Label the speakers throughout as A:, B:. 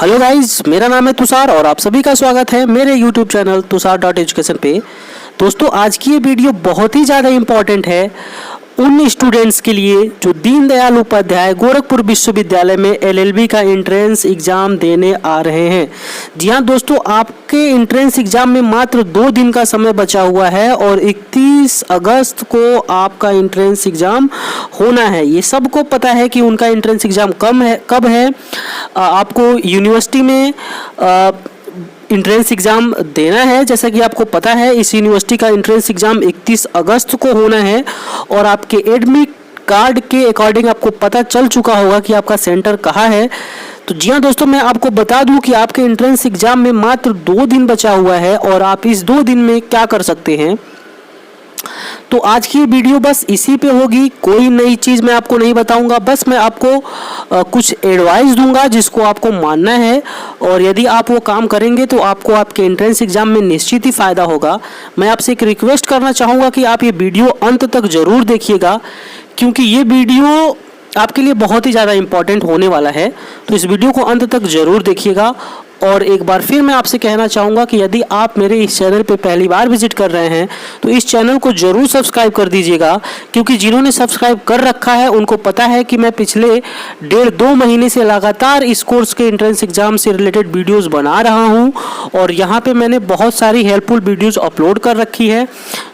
A: Hello guys, मेरा नाम है तुषार और आप सभी का स्वागत है मेरे यूट्यूब चैनल तुषार.education पे। दोस्तों, आज की ये वीडियो बहुत ही ज़्यादा इम्पॉर्टेंट है उन स्टूडेंट्स के लिए जो दीनदयाल उपाध्याय गोरखपुर विश्वविद्यालय में एलएलबी का एंट्रेंस एग्ज़ाम देने आ रहे हैं। जी हाँ दोस्तों, आपके एंट्रेंस एग्ज़ाम में मात्र 2 दिन का समय बचा हुआ है और 31 अगस्त को आपका एंट्रेंस एग्ज़ाम होना है। ये सबको पता है कि उनका एंट्रेंस एग्ज़ाम कब है। आपको यूनिवर्सिटी में एंट्रेंस एग्ज़ाम देना है। जैसा कि आपको पता है, इस यूनिवर्सिटी का एंट्रेंस एग्ज़ाम 31 अगस्त को होना है और आपके एडमिट कार्ड के अकॉर्डिंग आपको पता चल चुका होगा कि आपका सेंटर कहाँ है। तो जी हाँ दोस्तों, मैं आपको बता दूं कि आपके एंट्रेंस एग्ज़ाम में मात्र 2 दिन बचा हुआ है और आप इस 2 दिन में क्या कर सकते हैं। तो आज की वीडियो बस इसी पे होगी, कोई नई चीज़ मैं आपको नहीं बताऊंगा। बस मैं आपको कुछ एडवाइस दूंगा जिसको आपको मानना है और यदि आप वो काम करेंगे तो आपको आपके एंट्रेंस एग्ज़ाम में निश्चित ही फ़ायदा होगा। मैं आपसे एक रिक्वेस्ट करना चाहूँगा कि आप ये वीडियो अंत तक ज़रूर देखिएगा, क्योंकि ये वीडियो आपके लिए बहुत ही ज़्यादा इम्पॉर्टेंट होने वाला है। तो इस वीडियो को अंत तक ज़रूर देखिएगा। और एक बार फिर मैं आपसे कहना चाहूँगा कि यदि आप मेरे इस चैनल पे पहली बार विजिट कर रहे हैं तो इस चैनल को ज़रूर सब्सक्राइब कर दीजिएगा, क्योंकि जिन्होंने सब्सक्राइब कर रखा है उनको पता है कि मैं पिछले 1.5-2 महीने से लगातार इस कोर्स के एंट्रेंस एग्ज़ाम से रिलेटेड वीडियोज़ बना रहा हूँ और यहाँ पर मैंने बहुत सारी हेल्पफुल वीडियोज़ अपलोड कर रखी है।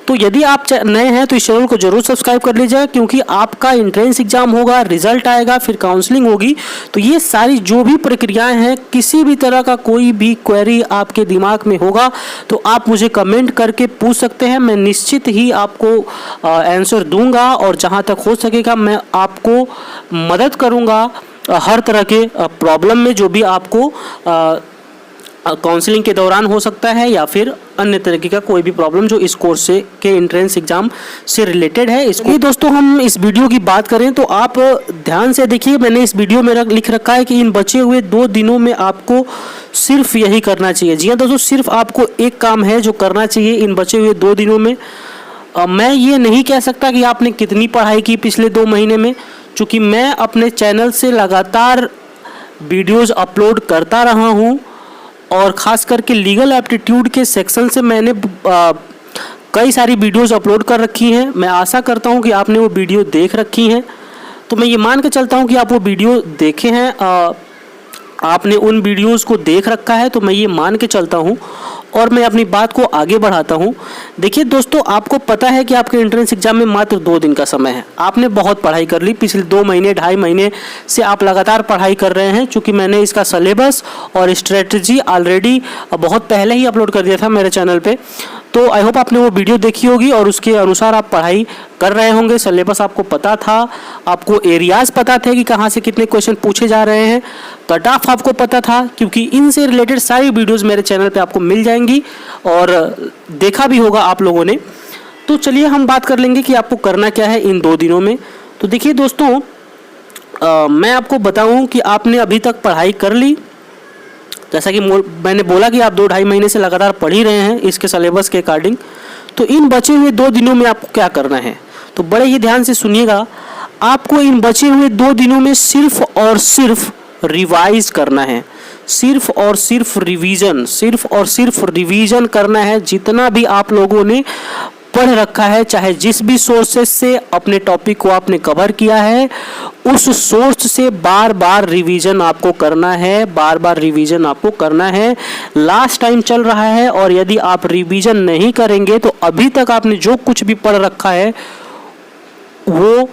A: तो यदि आप नए हैं तो इस चैनल को जरूर सब्सक्राइब कर लीजिएगा, क्योंकि आपका एंट्रेंस एग्ज़ाम होगा, रिजल्ट आएगा, फिर काउंसलिंग होगी। तो ये सारी जो भी प्रक्रियाएं हैं, किसी भी तरह का कोई भी क्वेरी आपके दिमाग में होगा तो आप मुझे कमेंट करके पूछ सकते हैं। मैं निश्चित ही आपको आंसर दूंगा और जहां तक हो सकेगा मैं आपको मदद करूंगा हर तरह के प्रॉब्लम में, जो भी आपको काउंसलिंग के दौरान हो सकता है या फिर अन्य तरीके का कोई भी प्रॉब्लम जो इस कोर्स से के एंट्रेंस एग्जाम से रिलेटेड है। इसको दोस्तों हम इस वीडियो की बात करें तो आप ध्यान से देखिए। मैंने इस वीडियो में लिख रखा है कि इन बचे हुए 2 दिनों में आपको सिर्फ यही करना चाहिए। जी हाँ दोस्तों, सिर्फ आपको एक काम है जो करना चाहिए इन बचे हुए 2 दिनों में। मैं ये नहीं कह सकता कि आपने कितनी पढ़ाई की पिछले 2 महीने में, चूँकि मैं अपने चैनल से लगातार वीडियोज़ अपलोड करता रहा हूँ और ख़ास करके लीगल एप्टीट्यूड के सेक्शन से मैंने कई सारी वीडियोज़ अपलोड कर रखी हैं। मैं आशा करता हूं कि आपने वो वीडियो देख रखी हैं। तो मैं ये मान के चलता हूं कि आप वो वीडियो देखे हैं, आपने उन वीडियोज़ को देख रखा है। तो मैं ये मान के चलता हूं और मैं अपनी बात को आगे बढ़ाता हूं। देखिए दोस्तों, आपको पता है कि आपके एंट्रेंस एग्ज़ाम में मात्र 2 दिन का समय है। आपने बहुत पढ़ाई कर ली, पिछले 2 महीने 2.5 महीने से आप लगातार पढ़ाई कर रहे हैं। चूँकि मैंने इसका सिलेबस और स्ट्रेटजी ऑलरेडी बहुत पहले ही अपलोड कर दिया था मेरे चैनल पे, तो आई होप आपने वो वीडियो देखी होगी और उसके अनुसार आप पढ़ाई कर रहे होंगे। सिलेबस आपको पता था, आपको एरियाज़ पता थे कि कहाँ से कितने क्वेश्चन पूछे जा रहे हैं, कट ऑफ आपको पता था, क्योंकि इनसे रिलेटेड सारी वीडियोज़ मेरे चैनल पे आपको मिल जाएंगी और देखा भी होगा आप लोगों ने। तो चलिए हम बात कर लेंगे कि आपको करना क्या है इन 2 दिनों में। तो देखिए दोस्तों, मैं आपको बताऊं कि आपने अभी तक पढ़ाई कर ली। जैसा कि मैंने बोला कि आप 2-2.5 महीने से लगातार पढ़ ही रहे हैं इसके सिलेबस के अकॉर्डिंग। तो इन बचे हुए 2 दिनों में आपको क्या करना है, तो बड़े ही ध्यान से सुनिएगा। आपको इन बचे हुए 2 दिनों में सिर्फ और सिर्फ रिवाइज करना है, सिर्फ और सिर्फ रिवीजन करना है। जितना भी आप लोगों ने पढ़ रखा है, चाहे जिस भी सोर्सेस से अपने टॉपिक को आपने कवर किया है, उस सोर्स से बार बार रिवीजन आपको करना है, लास्ट टाइम चल रहा है। और यदि आप रिवीजन नहीं करेंगे तो अभी तक आपने जो कुछ भी पढ़ रखा है वो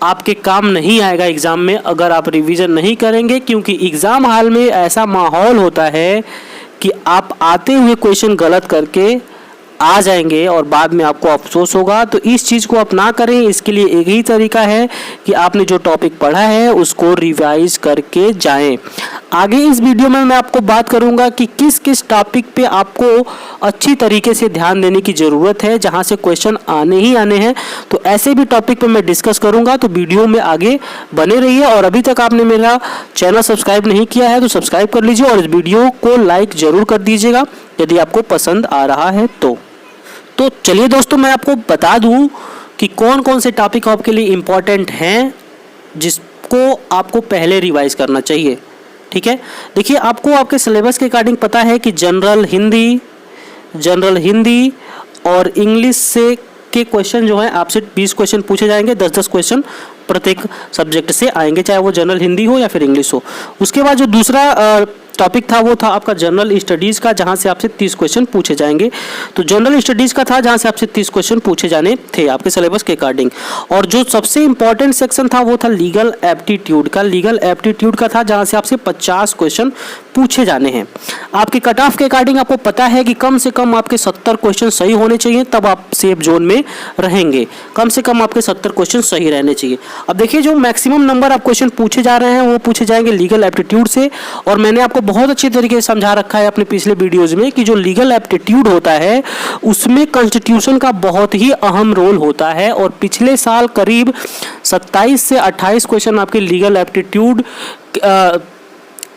A: आपके काम नहीं आएगा एग्ज़ाम में, अगर आप रिवीजन नहीं करेंगे। क्योंकि एग्ज़ाम हॉल में ऐसा माहौल होता है कि आप आते हुए क्वेश्चन गलत करके आ जाएंगे और बाद में आपको अफसोस होगा। तो इस चीज़ को आप ना करें। इसके लिए एक ही तरीका है कि आपने जो टॉपिक पढ़ा है उसको रिवाइज करके जाएं। आगे इस वीडियो में मैं आपको बात करूंगा कि किस किस टॉपिक पे आपको अच्छी तरीके से ध्यान देने की ज़रूरत है, जहां से क्वेश्चन आने ही आने हैं। तो ऐसे भी टॉपिक पे मैं डिस्कस करूंगा, तो वीडियो में आगे बने रहिए। और अभी तक आपने मेरा चैनल सब्सक्राइब नहीं किया है तो सब्सक्राइब कर लीजिए और इस वीडियो को लाइक ज़रूर कर दीजिएगा यदि आपको पसंद आ रहा है तो चलिए दोस्तों, मैं आपको बता दूं कि कौन कौन से टॉपिक आपके लिए इम्पॉर्टेंट हैं जिसको आपको पहले रिवाइज करना चाहिए। ठीक है, देखिए आपको आपके सिलेबस के अकॉर्डिंग पता है कि जनरल हिंदी और इंग्लिश से के क्वेश्चन जो है आपसे 20 क्वेश्चन पूछे जाएंगे, 10-10 क्वेश्चन प्रत्येक सब्जेक्ट से आएंगे, चाहे वो जनरल हिंदी हो या फिर इंग्लिश हो। उसके बाद जो दूसरा टॉपिक था वो था आपका जनरल स्टडीज़ का, जहां से आपसे 30 क्वेश्चन पूछे जाएंगे। तो जनरल स्टडीज़ का था जहां से आपसे 30 क्वेश्चन पूछे जाने थे आपके सिलेबस के अकॉर्डिंग। और जो सबसे इंपॉर्टेंट सेक्शन था वो था लीगल एप्टीट्यूड का था जहां से आपसे 50 क्वेश्चन पूछे जाने हैं। आपके कट ऑफ के अकॉर्डिंग आपको पता है कि कम से कम आपके 70 क्वेश्चन सही होने चाहिए, तब आप सेफ जोन में रहेंगे। कम से कम आपके 70 क्वेश्चन सही रहने चाहिए। अब देखिए जो मैक्सिमम नंबर आप क्वेश्चन पूछे जा रहे हैं वो पूछे जाएंगे लीगल एप्टीट्यूड से। और मैंने आपको बहुत अच्छे तरीके से समझा रखा है अपने पिछले वीडियोज में कि जो लीगल एप्टीट्यूड होता है उसमें कॉन्स्टिट्यूशन का बहुत ही अहम रोल होता है। और पिछले साल करीब 27 से 28 क्वेश्चन आपके लीगल एप्टीट्यूड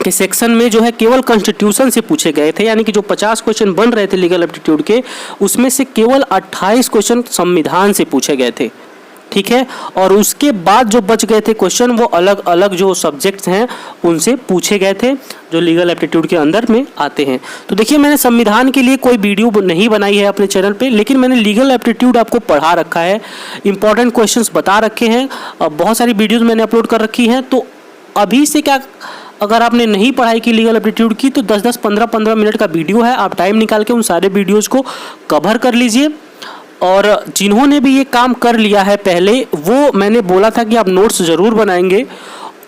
A: के सेक्शन में जो है केवल कॉन्स्टिट्यूशन से पूछे गए थे, यानी कि जो 50 क्वेश्चन बन रहे थे लीगल एप्टीट्यूड के उसमें से केवल 28 क्वेश्चन संविधान से पूछे गए थे। ठीक है, और उसके बाद जो बच गए थे क्वेश्चन वो अलग अलग जो सब्जेक्ट्स हैं उनसे पूछे गए थे जो लीगल एप्टीट्यूड के अंदर में आते हैं। तो देखिए मैंने संविधान के लिए कोई वीडियो नहीं बनाई है अपने चैनल पे, लेकिन मैंने लीगल एप्टीट्यूड आपको पढ़ा रखा है, इंपॉर्टेंट क्वेश्चंस बता रखे हैं, बहुत सारी वीडियोज़ मैंने अपलोड कर रखी हैं। तो अभी से क्या, अगर आपने नहीं पढ़ाई की लीगल एप्टीट्यूड की तो 10-10, 15-15 मिनट का वीडियो है, आप टाइम निकाल के उन सारे वीडियोज़ को कवर कर लीजिए। और जिन्होंने भी ये काम कर लिया है पहले, वो मैंने बोला था कि आप नोट्स ज़रूर बनाएंगे,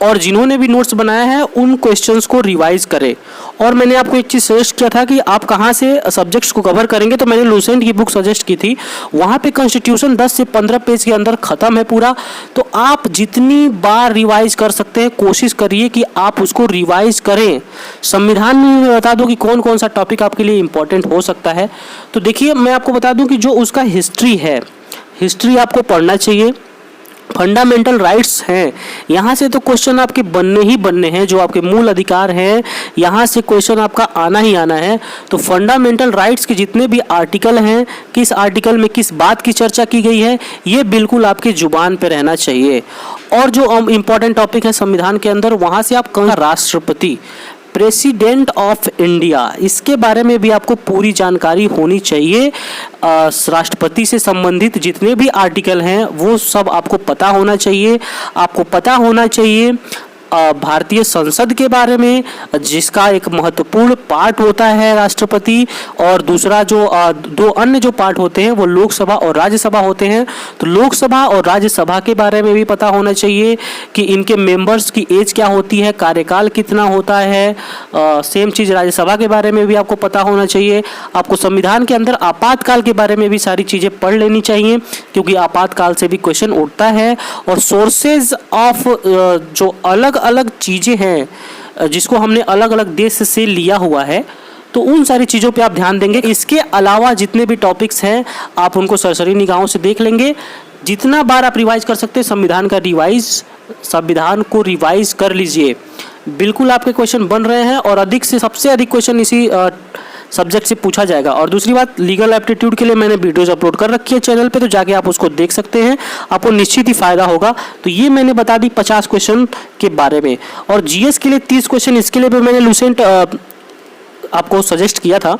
A: और जिन्होंने भी नोट्स बनाया है उन क्वेश्चंस को रिवाइज करें। और मैंने आपको एक चीज़ सजेस्ट किया था कि आप कहाँ से सब्जेक्ट्स को कवर करेंगे, तो मैंने लूसेंट की बुक सजेस्ट की थी, वहाँ पे कॉन्स्टिट्यूशन 10 से 15 पेज के अंदर ख़त्म है पूरा। तो आप जितनी बार रिवाइज कर सकते हैं कोशिश करिए कि आप उसको रिवाइज करें। संविधान में मैं बता दूँ कि कौन कौन सा टॉपिक आपके लिए इम्पोर्टेंट हो सकता है। तो देखिए मैं आपको बता दूँ कि जो उसका हिस्ट्री है, हिस्ट्री आपको पढ़ना चाहिए। फंडामेंटल राइट्स हैं, यहाँ से तो क्वेश्चन आपके बनने हैं, जो आपके मूल अधिकार हैं यहाँ से क्वेश्चन आपका आना ही आना है। तो फंडामेंटल राइट्स के जितने भी आर्टिकल हैं, किस आर्टिकल में किस बात की चर्चा की गई है, ये बिल्कुल आपकी जुबान पे रहना चाहिए। और जो इम्पोर्टेंट टॉपिक है संविधान के अंदर, वहाँ से आप राष्ट्रपति, प्रेसिडेंट ऑफ इंडिया, इसके बारे में भी आपको पूरी जानकारी होनी चाहिए। राष्ट्रपति से संबंधित जितने भी आर्टिकल हैं वो सब आपको पता होना चाहिए। आपको पता होना चाहिए भारतीय संसद के बारे में, जिसका एक महत्वपूर्ण पार्ट होता है राष्ट्रपति, और दूसरा जो दो अन्य जो पार्ट होते हैं वो लोकसभा और राज्यसभा होते हैं। तो लोकसभा और राज्यसभा के बारे में भी पता होना चाहिए कि इनके मेंबर्स की एज क्या होती है, कार्यकाल कितना होता है। सेम चीज़ राज्यसभा के बारे में भी आपको पता होना चाहिए। आपको संविधान के अंदर आपातकाल के बारे में भी सारी चीज़ें पढ़ लेनी चाहिए, क्योंकि आपातकाल से भी क्वेश्चन उठता है। और सोर्सेज ऑफ जो अलग अलग चीज़ें हैं जिसको हमने अलग अलग देश से लिया हुआ है, तो उन सारी चीज़ों पे आप ध्यान देंगे। इसके अलावा जितने भी टॉपिक्स हैं आप उनको सरसरी निगाहों से देख लेंगे। जितना बार आप रिवाइज कर सकते हैं संविधान को रिवाइज कर लीजिए। बिल्कुल आपके क्वेश्चन बन रहे हैं, और अधिक से सबसे अधिक क्वेश्चन इसी सब्जेक्ट से पूछा जाएगा। और दूसरी बात, लीगल एप्टीट्यूड के लिए मैंने वीडियोस अपलोड कर रखी है चैनल पे, तो जाके आप उसको देख सकते हैं, आपको निश्चित ही फायदा होगा। तो ये मैंने बता दी 50 क्वेश्चन के बारे में। और जीएस के लिए 30 क्वेश्चन, इसके लिए भी मैंने लूसेंट आपको सजेस्ट किया था।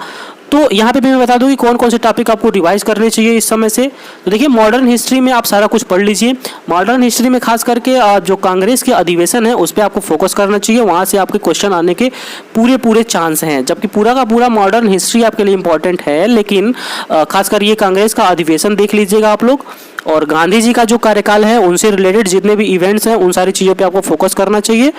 A: तो यहाँ पे भी मैं बता दूँ कि कौन कौन से टॉपिक आपको रिवाइज करने चाहिए इस समय से। तो देखिए मॉडर्न हिस्ट्री में आप सारा कुछ पढ़ लीजिए। मॉडर्न हिस्ट्री में खास करके जो कांग्रेस के अधिवेशन है उस पर आपको फोकस करना चाहिए, वहाँ से आपके क्वेश्चन आने के पूरे चांस हैं। जबकि पूरा का पूरा मॉडर्न हिस्ट्री आपके लिए इंपॉर्टेंट है, लेकिन खासकर ये कांग्रेस का अधिवेशन देख लीजिएगा आप लोग, और गांधी जी का जो कार्यकाल है उनसे रिलेटेड जितने भी इवेंट्स हैं उन सारी चीज़ों पर आपको फोकस करना चाहिए।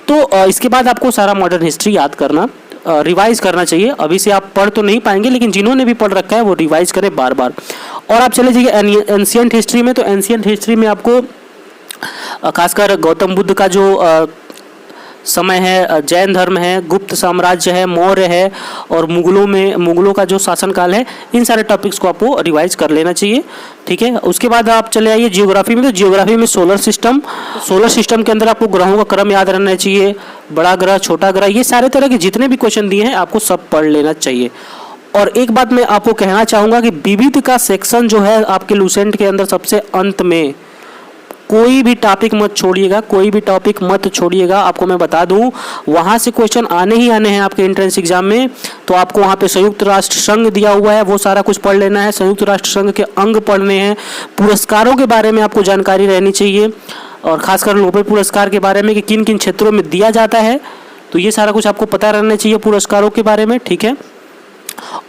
A: तो इसके बाद आपको सारा मॉडर्न हिस्ट्री याद करना, रिवाइज करना चाहिए। अभी से आप पढ़ तो नहीं पाएंगे, लेकिन जिन्होंने भी पढ़ रखा है वो रिवाइज करें बार बार। और आप चले जाइए एंशिएंट हिस्ट्री में। तो एंशिएंट हिस्ट्री में आपको खासकर गौतम बुद्ध का जो समय है, जैन धर्म है, गुप्त साम्राज्य है, मौर्य है, और मुगलों का जो शासनकाल है, इन सारे टॉपिक्स को आपको रिवाइज कर लेना चाहिए। ठीक है, उसके बाद आप चले आइए जियोग्राफी में। तो जियोग्राफी में सोलर सिस्टम के अंदर आपको ग्रहों का क्रम याद रहना चाहिए, बड़ा ग्रह, छोटा ग्रह, ये सारे तरह के जितने भी क्वेश्चन दिए हैं आपको सब पढ़ लेना चाहिए। और एक बात मैं आपको कहना चाहूँगा कि विविध का सेक्शन जो है आपके लूसेंट के अंदर सबसे अंत में कोई भी टॉपिक मत छोड़िएगा, कोई भी टॉपिक मत छोड़िएगा। आपको मैं बता दूं, वहाँ से क्वेश्चन आने ही आने हैं आपके एंट्रेंस एग्जाम में। तो आपको वहाँ पे संयुक्त राष्ट्र संघ दिया हुआ है, वो सारा कुछ पढ़ लेना है। संयुक्त राष्ट्र संघ के अंग पढ़ने हैं, पुरस्कारों के बारे में आपको जानकारी रहनी चाहिए, और खासकर नोबेल पुरस्कार के बारे में कि किन किन क्षेत्रों में दिया जाता है। तो ये सारा कुछ आपको पता रहना चाहिए पुरस्कारों के बारे में, ठीक है।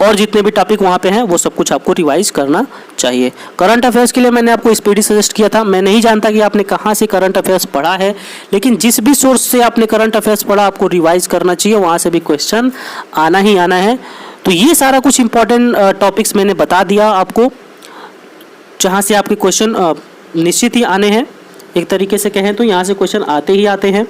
A: और जितने भी टॉपिक वहाँ पे हैं वो सब कुछ आपको रिवाइज करना चाहिए। करंट अफेयर्स के लिए मैंने आपको स्पीडी सजेस्ट किया था। मैं नहीं जानता कि आपने कहाँ से करंट अफेयर्स पढ़ा है, लेकिन जिस भी सोर्स से आपने करंट अफेयर्स पढ़ा आपको रिवाइज करना चाहिए, वहाँ से भी क्वेश्चन आना ही आना है। तो ये सारा कुछ इंपॉर्टेंट टॉपिक्स मैंने बता दिया आपको, जहाँ से आपके क्वेश्चन निश्चित ही आने हैं। एक तरीके से कहें तो यहाँ से क्वेश्चन आते ही आते हैं,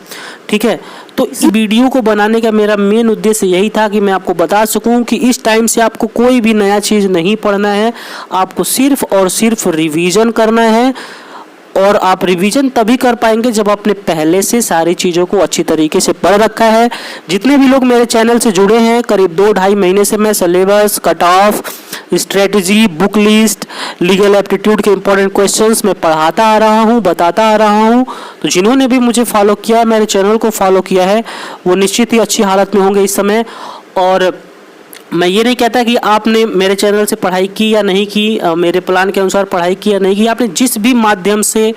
A: ठीक है। तो इस वीडियो को बनाने का मेरा मेन उद्देश्य यही था कि मैं आपको बता सकूं कि इस टाइम से आपको कोई भी नया चीज़ नहीं पढ़ना है, आपको सिर्फ और सिर्फ रिवीजन करना है। और आप रिवीजन तभी कर पाएंगे जब आपने पहले से सारी चीज़ों को अच्छी तरीके से पढ़ रखा है। जितने भी लोग मेरे चैनल से जुड़े हैं, करीब 2-2.5 महीने से मैं syllabus, cut off, strategy, book list, legal aptitude के इंपॉर्टेंट क्वेश्चंस मैं पढ़ाता आ रहा हूँ, बताता आ रहा हूँ। तो जिन्होंने भी मुझे फॉलो किया, मेरे चैनल को फॉलो किया है, वो निश्चित ही अच्छी हालत में होंगे इस समय। और मैं ये नहीं कहता कि आपने मेरे चैनल से पढ़ाई की या नहीं की, मेरे प्लान के अनुसार पढ़ाई की या नहीं की। आपने जिस भी माध्यम से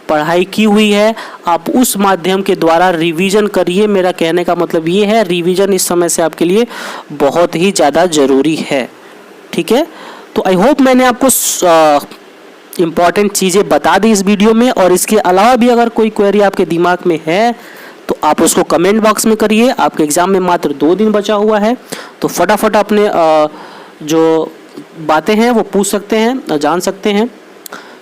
A: पढ़ाई की हुई है, आप उस माध्यम के द्वारा रिवीजन करिए। मेरा कहने का मतलब ये है, रिवीजन इस समय से आपके लिए बहुत ही ज़्यादा ज़रूरी है, ठीक है। तो आई होप मैंने आपको इम्पॉर्टेंट चीज़ें बता दी इस वीडियो में। और इसके अलावा भी अगर कोई क्वेरी आपके दिमाग में है तो आप उसको कमेंट बॉक्स में करिए। आपके एग्ज़ाम में मात्र 2 दिन बचा हुआ है, तो फटाफट अपने जो बातें हैं वो पूछ सकते हैं, जान सकते हैं।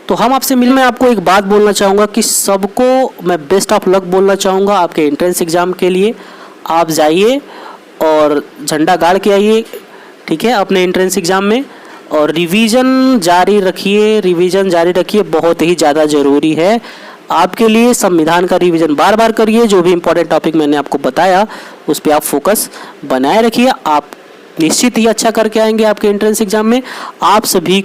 A: तो हम आपसे मैं आपको एक बात बोलना चाहूँगा कि सबको मैं बेस्ट ऑफ लक बोलना चाहूँगा आपके एंट्रेंस एग्ज़ाम के लिए। आप जाइए और झंडा गाड़ के आइए, ठीक है, अपने एंट्रेंस एग्ज़ाम में। और रिवीजन जारी रखिए, बहुत ही ज़्यादा ज़रूरी है आपके लिए। संविधान का रिवीजन बार बार करिए, जो भी इंपॉर्टेंट टॉपिक मैंने आपको बताया उस पर आप फोकस बनाए रखिए। आप निश्चित ही अच्छा करके आएंगे आपके एंट्रेंस एग्जाम में। आप सभी